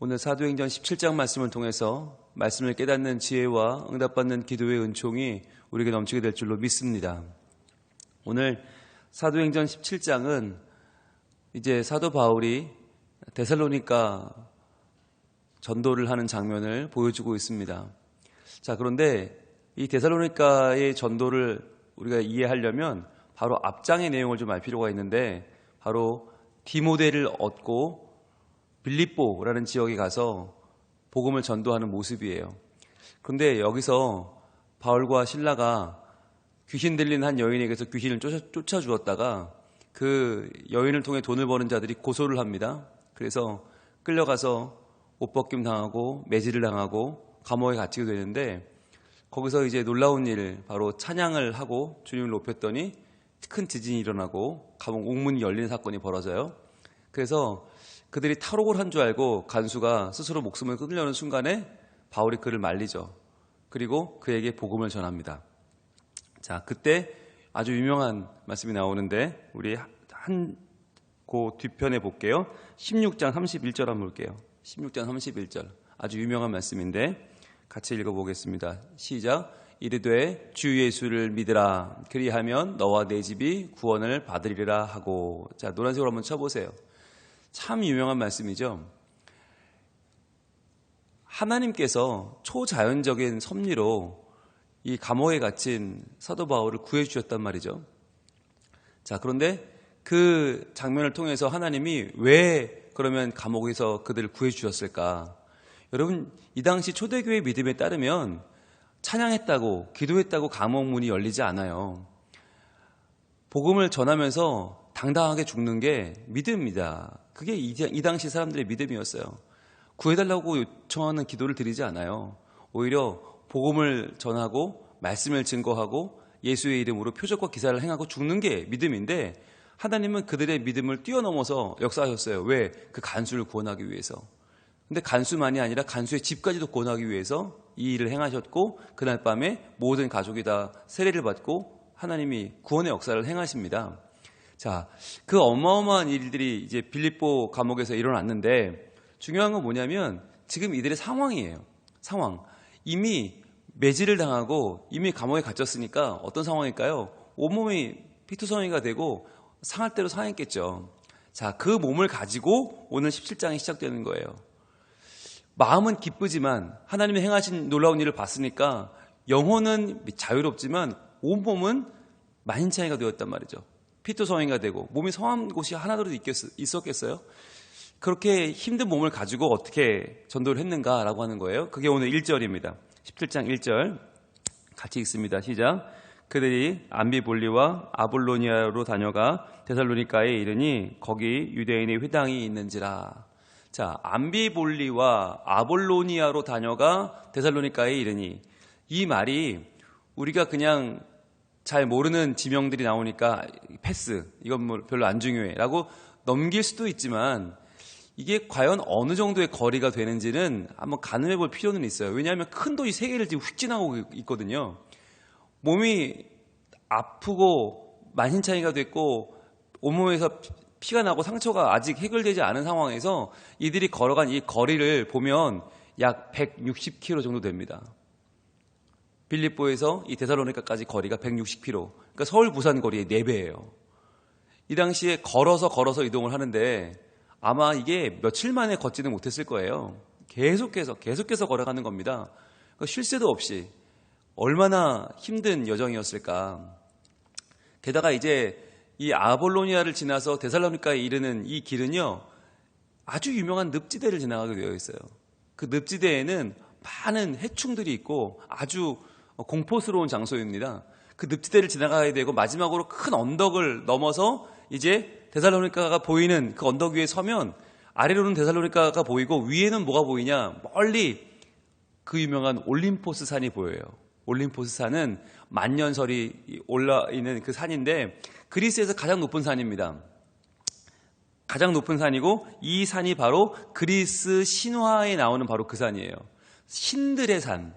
오늘 사도행전 17장 말씀을 통해서 말씀을 깨닫는 지혜와 응답받는 기도의 은총이 우리에게 넘치게 될 줄로 믿습니다. 오늘 사도행전 17장은 이제 사도 바울이 데살로니가 전도를 하는 장면을 보여주고 있습니다. 자, 그런데 이 데살로니가의 전도를 우리가 이해하려면 바로 앞장의 내용을 좀 알 필요가 있는데, 바로 디모데를 얻고 빌립보라는 지역에 가서 복음을 전도하는 모습이에요. 그런데 여기서 바울과 실라가 귀신 들린 한 여인에게서 귀신을 쫓아주었다가 그 여인을 통해 돈을 버는 자들이 고소를 합니다. 그래서 끌려가서 옷 벗김 당하고 매질을 당하고 감옥에 갇히게 되는데, 거기서 이제 놀라운 일, 바로 찬양을 하고 주님을 높였더니 큰 지진이 일어나고 감옥 옥문이 열리는 사건이 벌어져요. 그래서 그들이 탈옥을 한 줄 알고 간수가 스스로 목숨을 끊으려는 순간에 바울이 그를 말리죠. 그리고 그에게 복음을 전합니다. 자, 그때 아주 유명한 말씀이 나오는데 우리 그 뒤편에 볼게요. 16장 31절 한번 볼게요. 16장 31절 아주 유명한 말씀인데 같이 읽어보겠습니다. 시작. 이르되 주 예수를 믿으라. 그리하면 너와 내 집이 구원을 받으리라 하고. 자, 노란색으로 한번 쳐보세요. 참 유명한 말씀이죠. 하나님께서 초자연적인 섭리로 이 감옥에 갇힌 사도 바울을 구해주셨단 말이죠. 자, 그런데 그 장면을 통해서 하나님이 왜 그러면 감옥에서 그들을 구해주셨을까? 여러분, 이 당시 초대교회 믿음에 따르면 찬양했다고 기도했다고 감옥 문이 열리지 않아요. 복음을 전하면서 당당하게 죽는 게 믿음입니다. 그게 이 당시 사람들의 믿음이었어요. 구해달라고 요청하는 기도를 드리지 않아요. 오히려 복음을 전하고 말씀을 증거하고 예수의 이름으로 표적과 기사를 행하고 죽는 게 믿음인데, 하나님은 그들의 믿음을 뛰어넘어서 역사하셨어요. 왜? 그 간수를 구원하기 위해서. 근데 간수만이 아니라 간수의 집까지도 구원하기 위해서 이 일을 행하셨고, 그날 밤에 모든 가족이 다 세례를 받고 하나님이 구원의 역사를 행하십니다. 자, 그 어마어마한 일들이 이제 빌립보 감옥에서 일어났는데, 중요한 건 뭐냐면 지금 이들의 상황이에요. 상황. 이미 매질을 당하고 이미 감옥에 갇혔으니까 어떤 상황일까요? 온몸이 피투성이가 되고 상할 대로 상했겠죠. 자, 그 몸을 가지고 오늘 17장이 시작되는 거예요. 마음은 기쁘지만 하나님이 행하신 놀라운 일을 봤으니까 영혼은 자유롭지만 온몸은 만인창이가 되었단 말이죠. 피투성이가 되고 몸이 성한 곳이 하나라도 있었겠어요? 그렇게 힘든 몸을 가지고 어떻게 전도를 했는가라고 하는 거예요. 그게 오늘 1절입니다. 17장 1절 같이 읽습니다. 시작. 그들이 암비볼리와 아볼로니아로 다녀가 데살로니가에 이르니 거기 유대인의 회당이 있는지라. 자, 암비볼리와 아볼로니아로 다녀가 데살로니가에 이르니, 이 말이 우리가 그냥 잘 모르는 지명들이 나오니까 패스, 이건 뭐 별로 안 중요해 라고 넘길 수도 있지만, 이게 과연 어느 정도의 거리가 되는지는 한번 가늠해 볼 필요는 있어요. 왜냐하면 큰 도시 세 개를 지금 휙 지나고 있거든요. 몸이 아프고 만신창이가 됐고 온몸에서 피가 나고 상처가 아직 해결되지 않은 상황에서 이들이 걸어간 이 거리를 보면 약 160km 정도 됩니다. 빌립보에서 이 데살로니가까지 거리가 160km. 그러니까 서울 부산 거리의 4배예요. 이 당시에 걸어서 이동을 하는데 아마 이게 며칠 만에 걷지는 못했을 거예요. 계속해서 걸어가는 겁니다. 그러니까 쉴 새도 없이 얼마나 힘든 여정이었을까. 게다가 이제 이 아볼로니아를 지나서 데살로니가에 이르는 이 길은요, 아주 유명한 늪지대를 지나가게 되어 있어요. 그 늪지대에는 많은 해충들이 있고 아주 공포스러운 장소입니다. 그 늪지대를 지나가야 되고 마지막으로 큰 언덕을 넘어서 이제 데살로니가가 보이는 그 언덕 위에 서면 아래로는 데살로니가가 보이고 위에는 뭐가 보이냐? 멀리 그 유명한 올림포스 산이 보여요. 올림포스 산은 만년설이 올라있는 그 산인데 그리스에서 가장 높은 산입니다. 가장 높은 산이고 이 산이 바로 그리스 신화에 나오는 바로 그 산이에요. 신들의 산,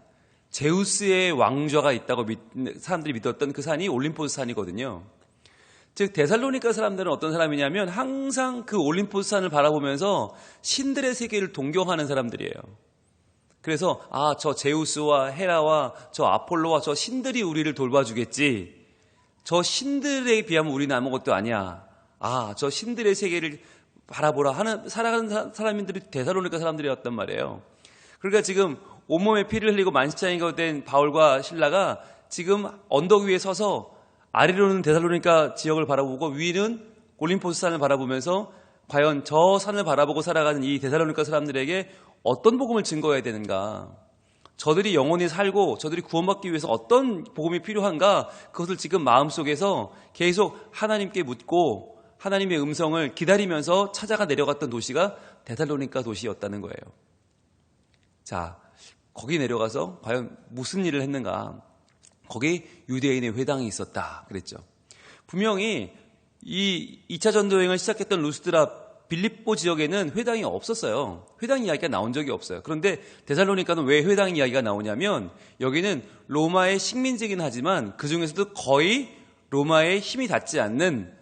제우스의 왕좌가 있다고 사람들이 믿었던 그 산이 올림포스 산이거든요. 즉 데살로니가 사람들은 어떤 사람이냐면 항상 그 올림포스산을 바라보면서 신들의 세계를 동경하는 사람들이에요. 그래서 저 제우스와 헤라와 저 아폴로와 저 신들이 우리를 돌봐주겠지. 저 신들에 비하면 우리는 아무것도 아니야. 저 신들의 세계를 바라보라 하는 살아가는 사람들이 데살로니가 사람들이었단 말이에요. 그러니까 지금 온몸에 피를 흘리고 만신창이가 된 바울과 실라가 지금 언덕 위에 서서 아래로는 데살로니가 지역을 바라보고 위는 올림포스 산을 바라보면서 과연 저 산을 바라보고 살아가는 이 데살로니가 사람들에게 어떤 복음을 증거해야 되는가, 저들이 영원히 살고 저들이 구원받기 위해서 어떤 복음이 필요한가, 그것을 지금 마음속에서 계속 하나님께 묻고 하나님의 음성을 기다리면서 찾아가 내려갔던 도시가 데살로니가 도시였다는 거예요. 자, 거기 내려가서 과연 무슨 일을 했는가? 거기 유대인의 회당이 있었다 그랬죠. 분명히 이 2차 전도여행을 시작했던 루스드라 빌립보 지역에는 회당이 없었어요. 회당 이야기가 나온 적이 없어요. 그런데 데살로니가는 왜 회당 이야기가 나오냐면 여기는 로마의 식민지긴 하지만 그 중에서도 거의 로마의 힘이 닿지 않는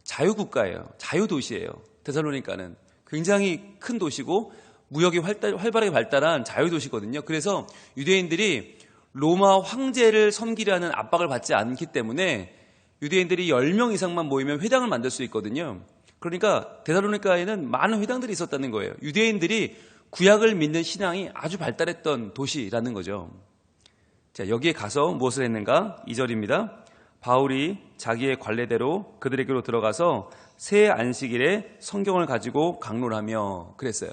자유국가예요. 자유도시예요. 데살로니가는 굉장히 큰 도시고 무역이 활발하게 발달한 자유도시거든요. 그래서 유대인들이 로마 황제를 섬기려는 압박을 받지 않기 때문에 유대인들이 10명 이상만 모이면 회당을 만들 수 있거든요. 그러니까 데살로니가에는 많은 회당들이 있었다는 거예요. 유대인들이 구약을 믿는 신앙이 아주 발달했던 도시라는 거죠. 자, 여기에 가서 무엇을 했는가? 2절입니다. 바울이 자기의 관례대로 그들에게로 들어가서 새 안식일에 성경을 가지고 강론하며 그랬어요.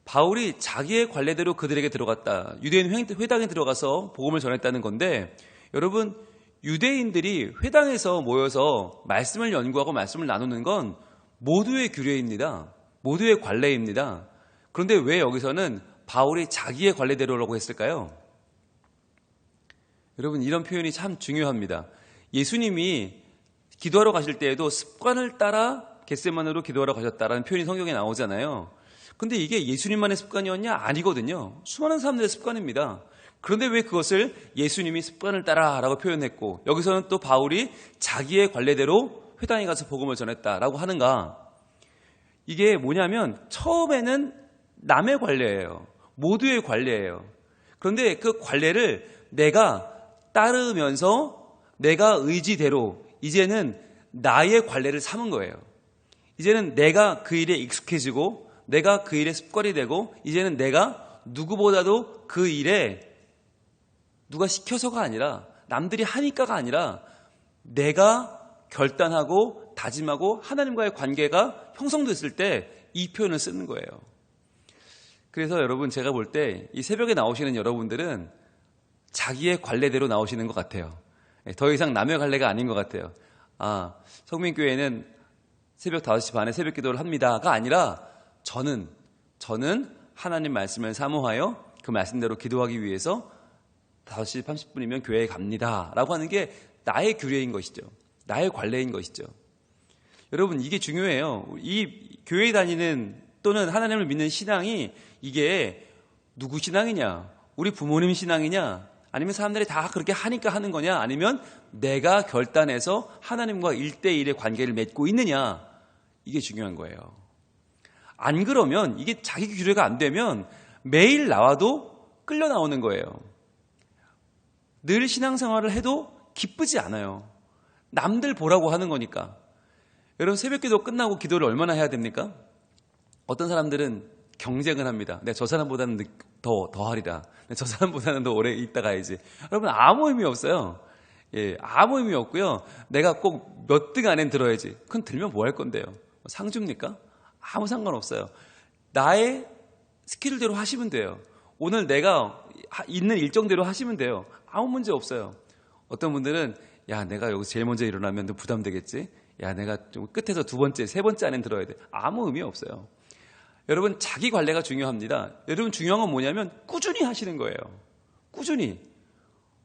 바울이 자기의 관례대로 그들에게 들어갔다. 유대인 회당에 들어가서 복음을 전했다는 건데, 여러분, 유대인들이 회당에서 모여서 말씀을 연구하고 말씀을 나누는 건 모두의 규례입니다. 모두의 관례입니다. 그런데 왜 여기서는 바울이 자기의 관례대로라고 했을까요? 여러분, 이런 표현이 참 중요합니다. 예수님이 기도하러 가실 때에도 습관을 따라 겟세마네로 기도하러 가셨다라는 표현이 성경에 나오잖아요. 근데 이게 예수님만의 습관이었냐? 아니거든요. 수많은 사람들의 습관입니다. 그런데 왜 그것을 예수님이 습관을 따라라고 표현했고 여기서는 또 바울이 자기의 관례대로 회당에 가서 복음을 전했다라고 하는가? 이게 뭐냐면 처음에는 남의 관례예요. 모두의 관례예요. 그런데 그 관례를 내가 따르면서 내가 의지대로 이제는 나의 관례를 삼은 거예요. 이제는 내가 그 일에 익숙해지고 내가 그 일에 습관이 되고 이제는 내가 누구보다도 그 일에 누가 시켜서가 아니라 남들이 하니까가 아니라 내가 결단하고 다짐하고 하나님과의 관계가 형성됐을 때 이 표현을 쓰는 거예요. 그래서 여러분, 제가 볼 때 이 새벽에 나오시는 여러분들은 자기의 관례대로 나오시는 것 같아요. 더 이상 남의 관례가 아닌 것 같아요. 성민교회는 새벽 5시 반에 새벽 기도를 합니다가 아니라 저는 하나님 말씀을 사모하여 그 말씀대로 기도하기 위해서 5시 30분이면 교회에 갑니다 라고 하는 게 나의 규례인 것이죠. 나의 관례인 것이죠. 여러분, 이게 중요해요. 이 교회에 다니는 또는 하나님을 믿는 신앙이 이게 누구 신앙이냐? 우리 부모님 신앙이냐? 아니면 사람들이 다 그렇게 하니까 하는 거냐? 아니면 내가 결단해서 하나님과 1대1의 관계를 맺고 있느냐? 이게 중요한 거예요. 안 그러면 이게 자기 규례가 안 되면 매일 나와도 끌려 나오는 거예요. 늘 신앙생활을 해도 기쁘지 않아요. 남들 보라고 하는 거니까. 여러분, 새벽기도 끝나고 기도를 얼마나 해야 됩니까? 어떤 사람들은 경쟁을 합니다. 내가 저 사람보다는 더 하리라. 저 사람보다는 더 오래 있다 가야지. 여러분, 아무 의미 없어요. 아무 의미 없고요. 내가 꼭 몇 등 안엔 들어야지. 그건 들면 뭐 할 건데요? 상줍니까? 아무 상관없어요. 나의 스케줄대로 하시면 돼요. 오늘 내가 있는 일정대로 하시면 돼요. 아무 문제 없어요. 어떤 분들은 내가 여기서 제일 먼저 일어나면 부담되겠지? 내가 좀 끝에서 2번째, 3번째 안엔 들어야 돼. 아무 의미 없어요. 여러분, 자기 관례가 중요합니다. 여러분, 중요한 건 뭐냐면 꾸준히 하시는 거예요. 꾸준히.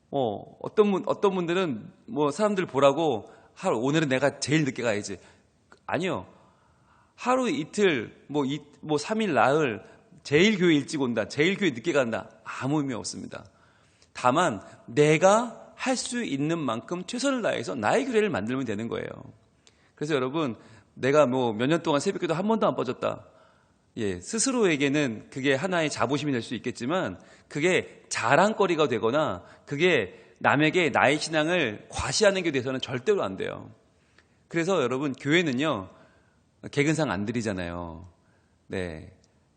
어떤 분들은 사람들 보라고 오늘은 내가 제일 늦게 가야지. 아니요. 하루 이틀, 3일 나흘, 제일 교회 일찍 온다, 제일 교회 늦게 간다. 아무 의미 없습니다. 다만 내가 할 수 있는 만큼 최선을 다해서 나의 교회를 만들면 되는 거예요. 그래서 여러분, 내가 뭐 몇 년 동안 새벽기도 한 번도 안 빠졌다. 스스로에게는 그게 하나의 자부심이 될 수 있겠지만 그게 자랑거리가 되거나 그게 남에게 나의 신앙을 과시하는 게 돼서는 절대로 안 돼요. 그래서 여러분, 교회는요, 개근상 안 드리잖아요.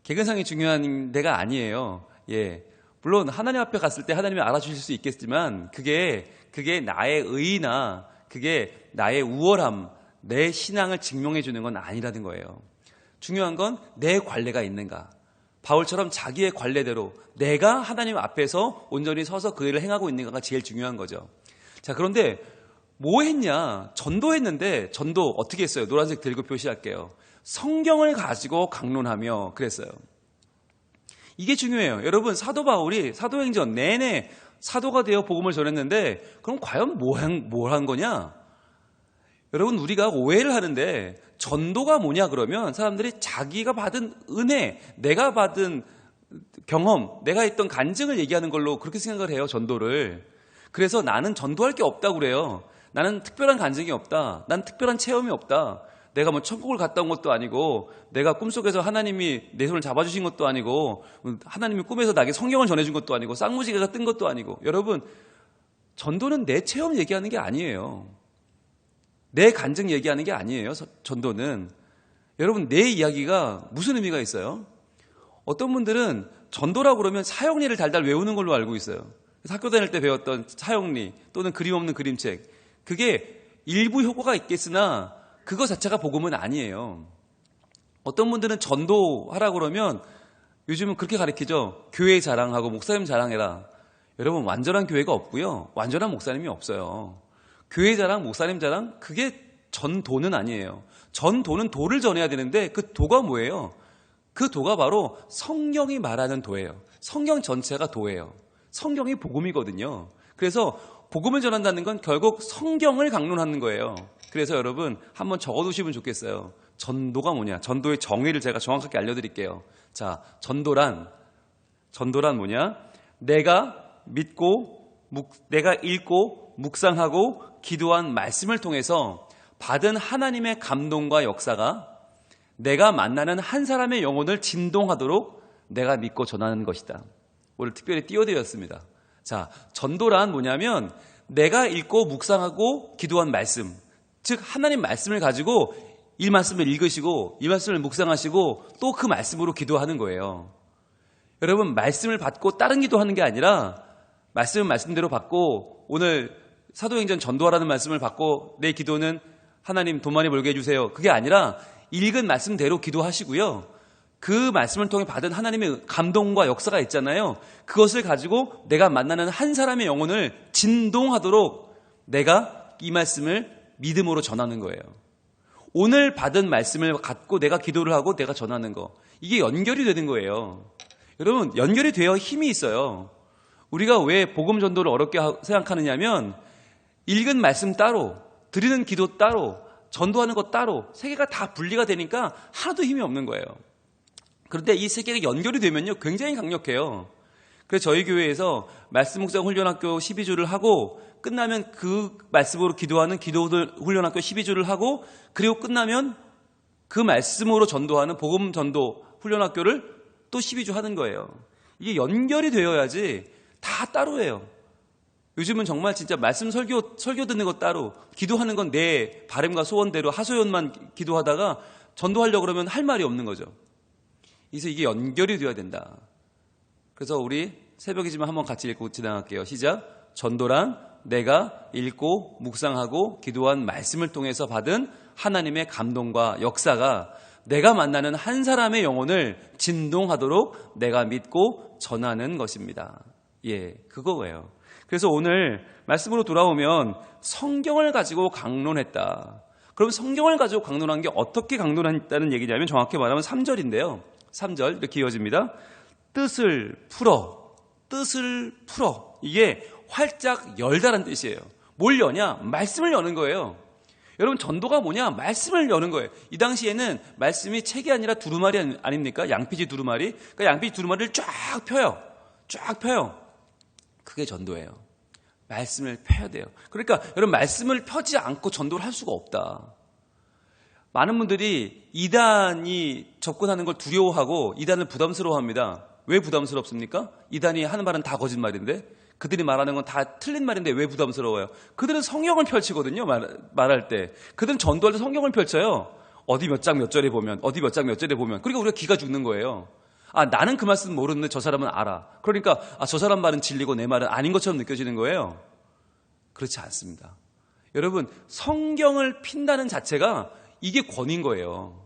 개근상이 중요한 데가 아니에요. 물론 하나님 앞에 갔을 때 하나님이 알아주실 수 있겠지만 그게 나의 의의나 그게 나의 우월함, 내 신앙을 증명해 주는 건 아니라는 거예요. 중요한 건 내 관례가 있는가. 바울처럼 자기의 관례대로 내가 하나님 앞에서 온전히 서서 그 일을 행하고 있는가가 제일 중요한 거죠. 자, 그런데 뭐 했냐? 전도했는데 전도 어떻게 했어요? 노란색 들고 표시할게요. 성경을 가지고 강론하며 그랬어요. 이게 중요해요. 여러분, 사도 바울이 사도행전 내내 사도가 되어 복음을 전했는데 그럼 과연 뭘 한 거냐? 여러분, 우리가 오해를 하는데 전도가 뭐냐 그러면 사람들이 자기가 받은 은혜, 내가 받은 경험, 내가 했던 간증을 얘기하는 걸로 그렇게 생각을 해요, 전도를. 그래서 나는 전도할 게 없다고 그래요. 나는 특별한 간증이 없다. 난 특별한 체험이 없다. 내가 뭐 천국을 갔다 온 것도 아니고 내가 꿈속에서 하나님이 내 손을 잡아주신 것도 아니고 하나님이 꿈에서 나에게 성경을 전해준 것도 아니고 쌍무지개가 뜬 것도 아니고. 여러분, 전도는 내 체험 얘기하는 게 아니에요. 내 간증 얘기하는 게 아니에요. 전도는. 여러분, 내 이야기가 무슨 의미가 있어요? 어떤 분들은 전도라고 그러면 사형리를 달달 외우는 걸로 알고 있어요. 학교 다닐 때 배웠던 사형리 또는 그림 없는 그림책, 그게 일부 효과가 있겠으나 그거 자체가 복음은 아니에요. 어떤 분들은 전도하라고 그러면 요즘은 그렇게 가르치죠. 교회 자랑하고 목사님 자랑해라. 여러분, 완전한 교회가 없고요, 완전한 목사님이 없어요. 교회 자랑, 목사님 자랑, 그게 전도는 아니에요. 전도는 도를 전해야 되는데 그 도가 뭐예요? 그 도가 바로 성경이 말하는 도예요. 성경 전체가 도예요. 성경이 복음이거든요. 그래서 복음을 전한다는 건 결국 성경을 강론하는 거예요. 그래서 여러분, 한번 적어두시면 좋겠어요. 전도가 뭐냐? 전도의 정의를 제가 정확하게 알려드릴게요. 자, 전도란 뭐냐? 내가 믿고, 내가 읽고, 묵상하고, 기도한 말씀을 통해서 받은 하나님의 감동과 역사가 내가 만나는 한 사람의 영혼을 진동하도록 내가 믿고 전하는 것이다. 오늘 특별히 띄워드렸습니다. 자, 전도란 뭐냐면 내가 읽고 묵상하고 기도한 말씀, 즉 하나님 말씀을 가지고 이 말씀을 읽으시고 이 말씀을 묵상하시고 또 그 말씀으로 기도하는 거예요. 여러분, 말씀을 받고 다른 기도하는 게 아니라 말씀은 말씀대로 받고, 오늘 사도행전 전도하라는 말씀을 받고 내 기도는 하나님 돈 많이 벌게 해주세요. 그게 아니라 읽은 말씀대로 기도하시고요, 그 말씀을 통해 받은 하나님의 감동과 역사가 있잖아요. 그것을 가지고 내가 만나는 한 사람의 영혼을 진동하도록 내가 이 말씀을 믿음으로 전하는 거예요. 오늘 받은 말씀을 갖고 내가 기도를 하고 내가 전하는 거, 이게 연결이 되는 거예요. 여러분, 연결이 되어 힘이 있어요. 우리가 왜 복음 전도를 어렵게 생각하느냐면 읽은 말씀 따로, 드리는 기도 따로, 전도하는 것 따로, 세 개가 다 분리가 되니까 하나도 힘이 없는 거예요. 그런데 이 세 개가 연결이 되면요, 굉장히 강력해요. 그래서 저희 교회에서 말씀 묵상 훈련학교 12주를 하고 끝나면 그 말씀으로 기도하는 기도 훈련학교 12주를 하고, 그리고 끝나면 그 말씀으로 전도하는 복음 전도 훈련학교를 또 12주 하는 거예요. 이게 연결이 되어야지. 다 따로 해요. 요즘은 정말 진짜 말씀 설교 듣는 것 따로, 기도하는 건 내 바람과 소원대로 하소연만 기도하다가 전도하려고 그러면 할 말이 없는 거죠. 그래서 이게 연결이 되어야 된다. 그래서 우리 새벽이지만 한번 같이 읽고 지나갈게요. 시작. 전도란 내가 읽고 묵상하고 기도한 말씀을 통해서 받은 하나님의 감동과 역사가 내가 만나는 한 사람의 영혼을 진동하도록 내가 믿고 전하는 것입니다. 그거예요. 그래서 오늘 말씀으로 돌아오면 성경을 가지고 강론했다. 그럼 성경을 가지고 강론한 게 어떻게 강론했다는 얘기냐면 정확히 말하면 3절인데요. 3절 이렇게 이어집니다. 뜻을 풀어. 이게 활짝 열다란 뜻이에요. 뭘 여냐? 말씀을 여는 거예요. 여러분, 전도가 뭐냐? 말씀을 여는 거예요. 이 당시에는 말씀이 책이 아니라 두루마리 아닙니까? 양피지 두루마리. 그러니까 양피지 두루마리를 쫙 펴요. 그게 전도예요. 말씀을 펴야 돼요. 그러니까 여러분, 말씀을 펴지 않고 전도를 할 수가 없다. 많은 분들이 이단이 접근하는 걸 두려워하고 이단을 부담스러워합니다. 왜 부담스럽습니까? 이단이 하는 말은 다 거짓말인데, 그들이 말하는 건 다 틀린 말인데 왜 부담스러워요? 그들은 성경을 펼치거든요. 말할 때. 그들은 전도할 때 성경을 펼쳐요. 어디 몇 장 몇 절에 보면, 어디 몇 장 몇 절에 보면. 그러니까 우리가 기가 죽는 거예요. 나는 그 말씀 모르는데 저 사람은 알아. 그러니까 저 사람 말은 진리고 내 말은 아닌 것처럼 느껴지는 거예요. 그렇지 않습니다. 여러분, 성경을 핀다는 자체가 이게 권위인 거예요.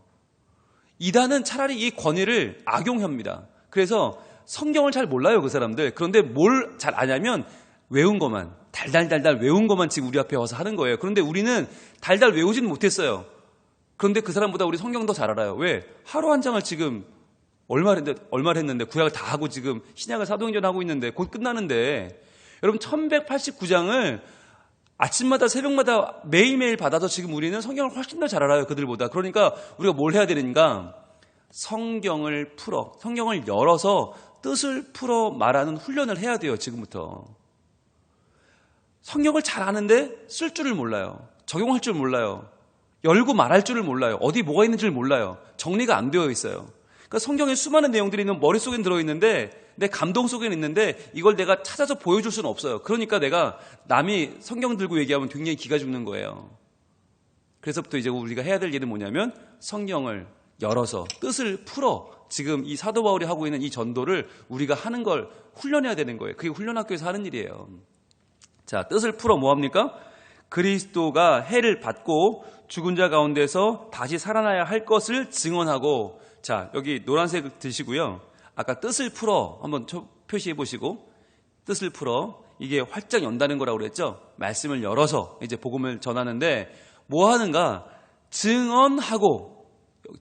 이단은 차라리 이 권위를 악용합니다. 그래서 성경을 잘 몰라요, 그 사람들. 그런데 뭘 잘 아냐면 외운 것만, 달달달달 외운 것만 지금 우리 앞에 와서 하는 거예요. 그런데 우리는 달달 외우지는 못했어요. 그런데 그 사람보다 우리 성경 더 잘 알아요. 왜? 하루 한 장을 지금 얼마를 했는데 구약을 다 하고 지금 신약을 사도행전 하고 있는데 곧 끝나는데, 여러분 1189장을 아침마다 새벽마다 매일매일 받아서 지금 우리는 성경을 훨씬 더 잘 알아요, 그들보다. 그러니까 우리가 뭘 해야 되는가? 성경을 풀어, 성경을 열어서 뜻을 풀어 말하는 훈련을 해야 돼요, 지금부터. 성경을 잘 아는데 쓸 줄을 몰라요. 적용할 줄 몰라요. 열고 말할 줄을 몰라요. 어디 뭐가 있는지를 몰라요. 정리가 안 되어 있어요. 그러니까 성경에 수많은 내용들이 있는 머릿속엔 들어있는데, 내 감동 속에는 있는데 이걸 내가 찾아서 보여줄 수는 없어요. 그러니까 내가 남이 성경 들고 얘기하면 굉장히 기가 죽는 거예요. 그래서부터 이제 우리가 해야 될 일은 뭐냐면 성경을 열어서 뜻을 풀어 지금 이 사도 바울이 하고 있는 이 전도를 우리가 하는 걸 훈련해야 되는 거예요. 그게 훈련학교에서 하는 일이에요. 자, 뜻을 풀어 뭐합니까? 그리스도가 해를 받고 죽은 자 가운데서 다시 살아나야 할 것을 증언하고, 자, 여기 노란색 드시고요. 아까 뜻을 풀어 한번 표시해 보시고, 뜻을 풀어, 이게 활짝 연다는 거라고 그랬죠. 말씀을 열어서 이제 복음을 전하는데 뭐 하는가? 증언하고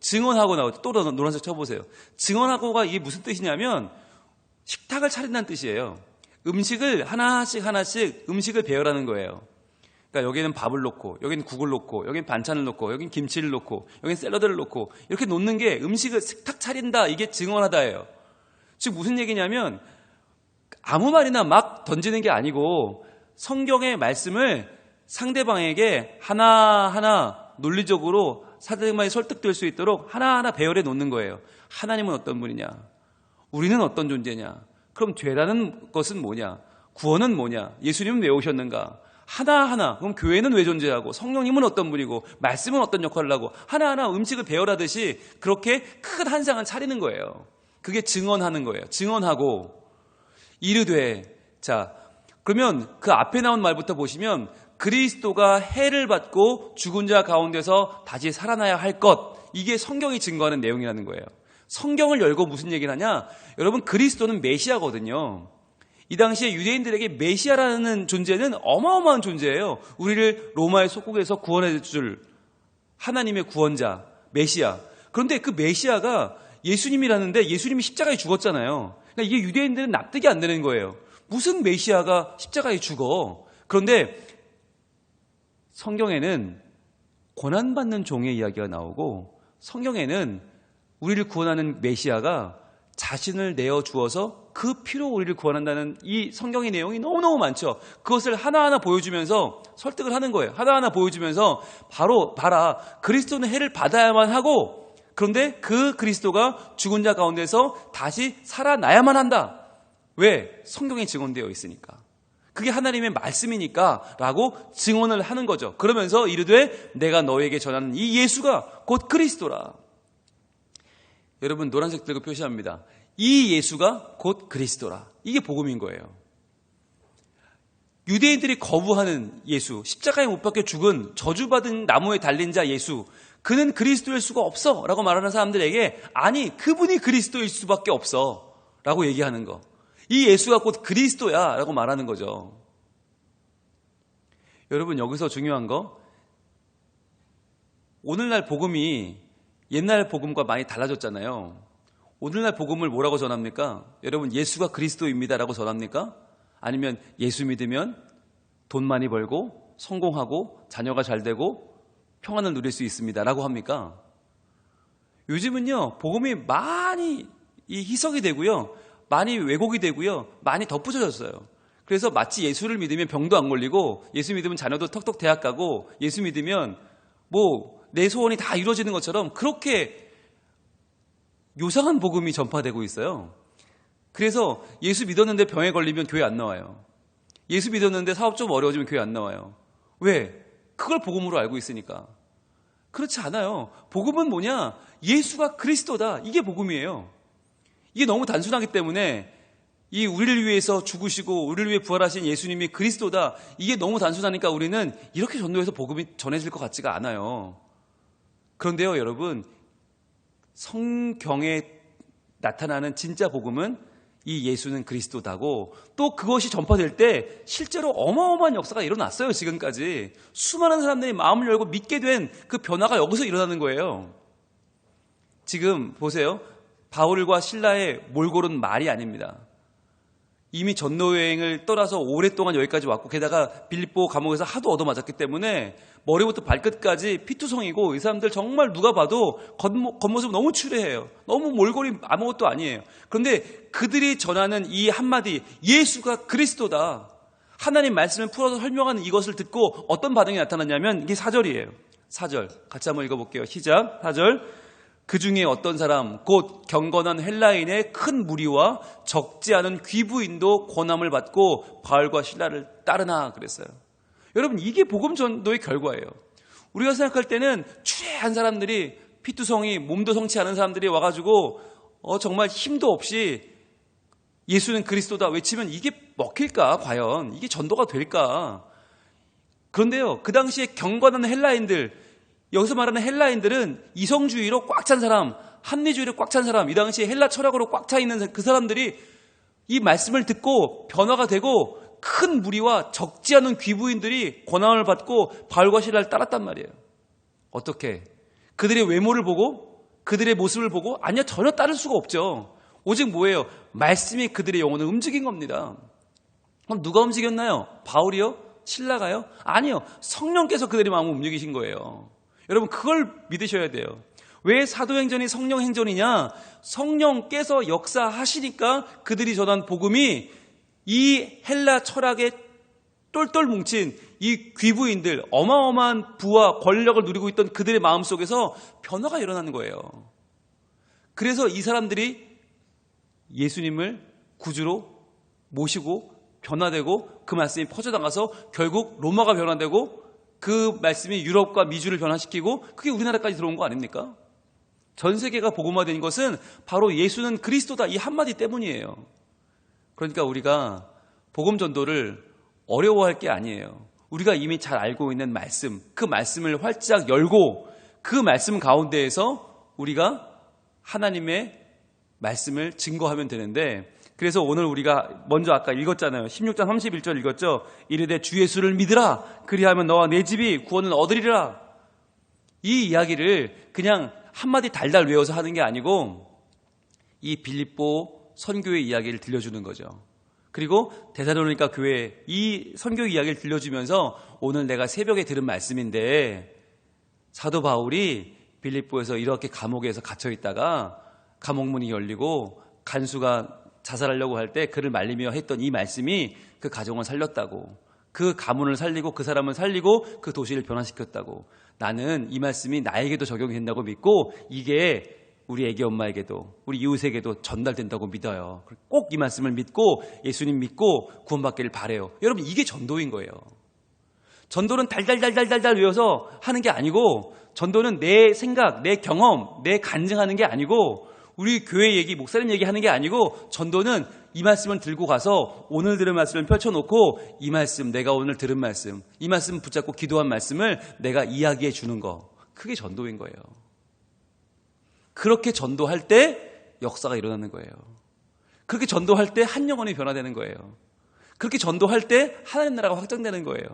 나오죠. 또 노란색 쳐보세요. 증언하고가 이게 무슨 뜻이냐면 식탁을 차린다는 뜻이에요. 음식을 하나씩 음식을 배열하는 거예요. 그러니까 여기는 밥을 놓고, 여기는 국을 놓고, 여기는 반찬을 놓고, 여기는 김치를 놓고, 여기는 샐러드를 놓고, 이렇게 놓는 게 음식을 식탁 차린다, 이게 증언하다예요. 즉 무슨 얘기냐면 아무 말이나 막 던지는 게 아니고 성경의 말씀을 상대방에게 하나하나 논리적으로 상대방이 설득될 수 있도록 하나하나 배열해 놓는 거예요. 하나님은 어떤 분이냐? 우리는 어떤 존재냐? 그럼 죄라는 것은 뭐냐? 구원은 뭐냐? 예수님은 왜 오셨는가? 하나하나, 그럼 교회는 왜 존재하고, 성령님은 어떤 분이고, 말씀은 어떤 역할을 하고, 하나하나 음식을 배열하듯이 그렇게 큰 한 상을 차리는 거예요. 그게 증언하는 거예요. 증언하고 이르되, 자, 그러면 그 앞에 나온 말부터 보시면 그리스도가 해를 받고 죽은 자 가운데서 다시 살아나야 할 것, 이게 성경이 증거하는 내용이라는 거예요. 성경을 열고 무슨 얘기를 하냐? 여러분, 그리스도는 메시아거든요. 이 당시에 유대인들에게 메시아라는 존재는 어마어마한 존재예요. 우리를 로마의 속국에서 구원해 줄 하나님의 구원자, 메시아. 그런데 그 메시아가 예수님이라는데 예수님이 십자가에 죽었잖아요. 그러니까 이게 유대인들은 납득이 안 되는 거예요. 무슨 메시아가 십자가에 죽어? 그런데 성경에는 고난받는 종의 이야기가 나오고, 성경에는 우리를 구원하는 메시아가 자신을 내어주어서 그 피로 우리를 구원한다는 이 성경의 내용이 너무너무 많죠. 그것을 하나하나 보여주면서 설득을 하는 거예요. 하나하나 보여주면서 바로 봐라, 그리스도는 해를 받아야만 하고, 그런데 그 그리스도가 죽은 자 가운데서 다시 살아나야만 한다. 왜? 성경에 증언되어 있으니까. 그게 하나님의 말씀이니까 라고 증언을 하는 거죠. 그러면서 이르되 내가 너에게 전하는 이 예수가 곧 그리스도라. 여러분, 노란색 들고 표시합니다. 이 예수가 곧 그리스도라. 이게 복음인 거예요. 유대인들이 거부하는 예수, 십자가에 못 박혀 죽은 저주받은 나무에 달린 자 예수, 그는 그리스도일 수가 없어 라고 말하는 사람들에게, 아니, 그분이 그리스도일 수밖에 없어 라고 얘기하는 거. 이 예수가 곧 그리스도야 라고 말하는 거죠. 여러분, 여기서 중요한 거, 오늘날 복음이 옛날 복음과 많이 달라졌잖아요. 오늘날 복음을 뭐라고 전합니까? 여러분, 예수가 그리스도입니다 라고 전합니까? 아니면 예수 믿으면 돈 많이 벌고 성공하고 자녀가 잘 되고 평안을 누릴 수 있습니다 라고 합니까? 요즘은요, 복음이 많이 희석이 되고요, 많이 왜곡이 되고요, 많이 덧붙여졌어요. 그래서 마치 예수를 믿으면 병도 안 걸리고, 예수 믿으면 자녀도 턱턱 대학 가고, 예수 믿으면 뭐 내 소원이 다 이루어지는 것처럼 그렇게 요상한 복음이 전파되고 있어요. 그래서 예수 믿었는데 병에 걸리면 교회 안 나와요. 예수 믿었는데 사업 좀 어려워지면 교회 안 나와요. 왜? 그걸 복음으로 알고 있으니까. 그렇지 않아요. 복음은 뭐냐? 예수가 그리스도다. 이게 복음이에요. 이게 너무 단순하기 때문에 이 우리를 위해서 죽으시고 우리를 위해 부활하신 예수님이 그리스도다. 이게 너무 단순하니까 우리는 이렇게 전도해서 복음이 전해질 것 같지가 않아요. 그런데요, 여러분, 성경에 나타나는 진짜 복음은 이 예수는 그리스도다고, 또 그것이 전파될 때 실제로 어마어마한 역사가 일어났어요. 지금까지 수많은 사람들이 마음을 열고 믿게 된 그 변화가 여기서 일어나는 거예요. 지금 보세요. 바울과 신라의 몰골은 말이 아닙니다. 이미 전도여행을 떠나서 오랫동안 여기까지 왔고, 게다가 빌립보 감옥에서 하도 얻어맞았기 때문에 머리부터 발끝까지 피투성이고, 이 사람들 정말 누가 봐도 겉모습 너무 추레해요. 너무 몰골이 아무것도 아니에요. 그런데 그들이 전하는 이 한마디, 예수가 그리스도다, 하나님 말씀을 풀어서 설명하는 이것을 듣고 어떤 반응이 나타났냐면, 이게 4절이에요. 4절 같이 한번 읽어볼게요. 시작. 4절. 그 중에 어떤 사람 곧 경건한 헬라인의 큰 무리와 적지 않은 귀부인도 권함을 받고 바울과 신라를 따르나 그랬어요. 여러분, 이게 복음 전도의 결과예요. 우리가 생각할 때는 추레한 사람들이, 피투성이, 몸도 성치 않은 사람들이 와가지고 정말 힘도 없이 예수는 그리스도다 외치면 이게 먹힐까? 과연 이게 전도가 될까? 그런데요, 그 당시에 경건한 헬라인들, 여기서 말하는 헬라인들은 이성주의로 꽉 찬 사람, 합리주의로 꽉 찬 사람, 이 당시에 헬라 철학으로 꽉 차 있는 그 사람들이 이 말씀을 듣고 변화가 되고, 큰 무리와 적지 않은 귀부인들이 권한을 받고 바울과 신라를 따랐단 말이에요. 어떻게? 그들의 외모를 보고, 그들의 모습을 보고? 아니요, 전혀 따를 수가 없죠. 오직 뭐예요? 말씀이 그들의 영혼을 움직인 겁니다. 그럼 누가 움직였나요? 바울이요? 신라가요? 아니요, 성령께서 그들의 마음을 움직이신 거예요. 여러분, 그걸 믿으셔야 돼요. 왜 사도행전이 성령 행전이냐? 성령께서 역사하시니까 그들이 전한 복음이 이 헬라 철학에 똘똘 뭉친 이 귀부인들, 어마어마한 부와 권력을 누리고 있던 그들의 마음속에서 변화가 일어나는 거예요. 그래서 이 사람들이 예수님을 구주로 모시고 변화되고, 그 말씀이 퍼져나가서 결국 로마가 변화되고, 그 말씀이 유럽과 미주를 변화시키고, 그게 우리나라까지 들어온 거 아닙니까? 전 세계가 복음화된 것은 바로 예수는 그리스도다, 이 한마디 때문이에요. 그러니까 우리가 복음 전도를 어려워할 게 아니에요. 우리가 이미 잘 알고 있는 말씀, 그 말씀을 활짝 열고 그 말씀 가운데에서 우리가 하나님의 말씀을 증거하면 되는데, 그래서 오늘 우리가 먼저 아까 읽었잖아요. 16장 31절 읽었죠. 이르되 주 예수를 믿으라. 그리하면 너와 내 집이 구원을 얻으리라. 이 이야기를 그냥 한마디 달달 외워서 하는 게 아니고, 이 빌립보 선교의 이야기를 들려주는 거죠. 그리고 데살로니가 교회 이 선교 이야기를 들려주면서, 오늘 내가 새벽에 들은 말씀인데, 사도 바울이 빌립보에서 이렇게 감옥에서 갇혀 있다가 감옥문이 열리고 간수가 자살하려고 할 때 그를 말리며 했던 이 말씀이 그 가정을 살렸다고, 그 가문을 살리고 그 사람을 살리고 그 도시를 변화시켰다고, 나는 이 말씀이 나에게도 적용이 된다고 믿고, 이게 우리 애기 엄마에게도 우리 이웃에게도 전달된다고 믿어요. 꼭 이 말씀을 믿고 예수님 믿고 구원받기를 바래요. 여러분, 이게 전도인 거예요. 전도는 달달달달달달 외워서 하는 게 아니고, 전도는 내 생각, 내 경험, 내 간증하는 게 아니고, 우리 교회 얘기, 목사님 얘기하는 게 아니고, 전도는 이 말씀을 들고 가서 오늘 들은 말씀을 펼쳐놓고, 이 말씀, 내가 오늘 들은 말씀, 이 말씀 붙잡고 기도한 말씀을 내가 이야기해 주는 거, 그게 전도인 거예요. 그렇게 전도할 때 역사가 일어나는 거예요. 그렇게 전도할 때 한 영혼이 변화되는 거예요. 그렇게 전도할 때 하나님 나라가 확장되는 거예요.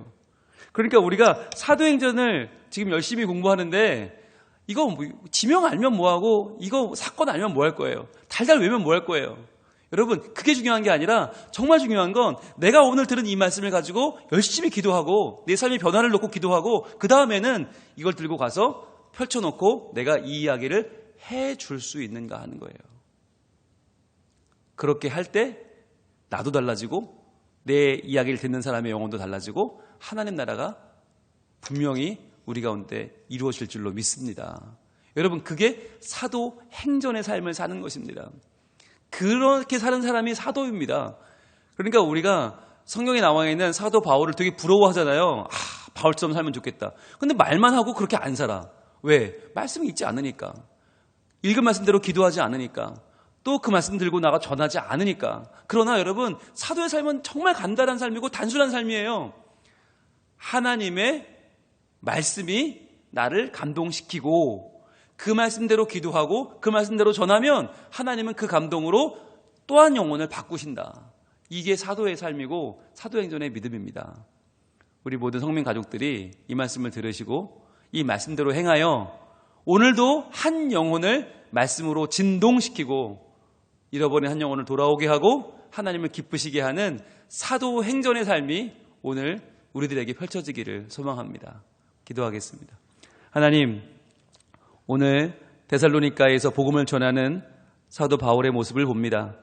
그러니까 우리가 사도행전을 지금 열심히 공부하는데, 이거 뭐 지명 알면 뭐하고, 이거 사건 알면 뭐 할 거예요? 달달 외우면 뭐 할 거예요? 여러분, 그게 중요한 게 아니라, 정말 중요한 건 내가 오늘 들은 이 말씀을 가지고 열심히 기도하고 내 삶의 변화를 놓고 기도하고, 그 다음에는 이걸 들고 가서 펼쳐놓고 내가 이 이야기를 해줄 수 있는가 하는 거예요. 그렇게 할 때 나도 달라지고 내 이야기를 듣는 사람의 영혼도 달라지고 하나님 나라가 분명히 우리 가운데 이루어질 줄로 믿습니다. 여러분, 그게 사도 행전의 삶을 사는 것입니다. 그렇게 사는 사람이 사도입니다. 그러니까 우리가 성경에 나와 있는 사도 바울을 되게 부러워하잖아요. 바울처럼 살면 좋겠다. 근데 말만 하고 그렇게 안 살아. 왜? 말씀이 있지 않으니까. 읽은 말씀대로 기도하지 않으니까. 또 그 말씀 들고 나가 전하지 않으니까. 그러나 여러분, 사도의 삶은 정말 간단한 삶이고 단순한 삶이에요. 하나님의 말씀이 나를 감동시키고 그 말씀대로 기도하고 그 말씀대로 전하면 하나님은 그 감동으로 또한 영혼을 바꾸신다. 이게 사도의 삶이고 사도행전의 믿음입니다. 우리 모든 성민 가족들이 이 말씀을 들으시고 이 말씀대로 행하여 오늘도 한 영혼을 말씀으로 진동시키고 잃어버린 한 영혼을 돌아오게 하고 하나님을 기쁘시게 하는 사도행전의 삶이 오늘 우리들에게 펼쳐지기를 소망합니다. 기도하겠습니다. 하나님, 오늘 데살로니가에서 복음을 전하는 사도 바울의 모습을 봅니다.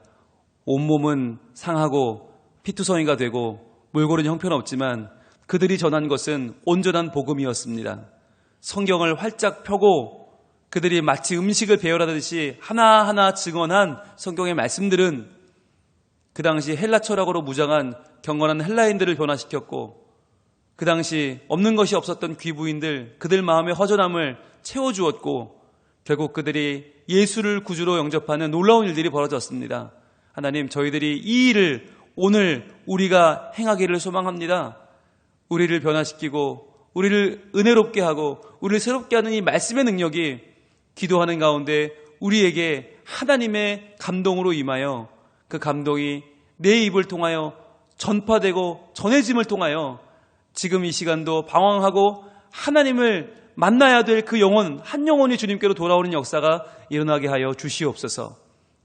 온몸은 상하고 피투성이가 되고 몰골은 형편없지만 그들이 전한 것은 온전한 복음이었습니다. 성경을 활짝 펴고 그들이 마치 음식을 배열하듯이 하나하나 증언한 성경의 말씀들은 그 당시 헬라 철학으로 무장한 경건한 헬라인들을 변화시켰고 그 당시 없는 것이 없었던 귀부인들, 그들 마음의 허전함을 채워주었고 결국 그들이 예수를 구주로 영접하는 놀라운 일들이 벌어졌습니다. 하나님, 저희들이 이 일을 오늘 우리가 행하기를 소망합니다. 우리를 변화시키고 우리를 은혜롭게 하고 우리를 새롭게 하는 이 말씀의 능력이 기도하는 가운데 우리에게 하나님의 감동으로 임하여 그 감동이 내 입을 통하여 전파되고 전해짐을 통하여 지금 이 시간도 방황하고 하나님을 만나야 될 그 영혼, 한 영혼이 주님께로 돌아오는 역사가 일어나게 하여 주시옵소서.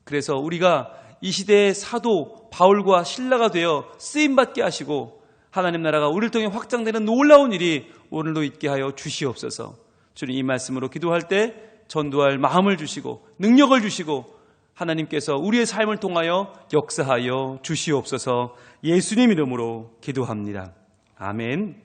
그래서 우리가 이 시대의 사도 바울과 신라가 되어 쓰임받게 하시고 하나님 나라가 우리를 통해 확장되는 놀라운 일이 오늘도 있게 하여 주시옵소서. 주님, 이 말씀으로 기도할 때 전도할 마음을 주시고 능력을 주시고 하나님께서 우리의 삶을 통하여 역사하여 주시옵소서. 예수님 이름으로 기도합니다. 아멘.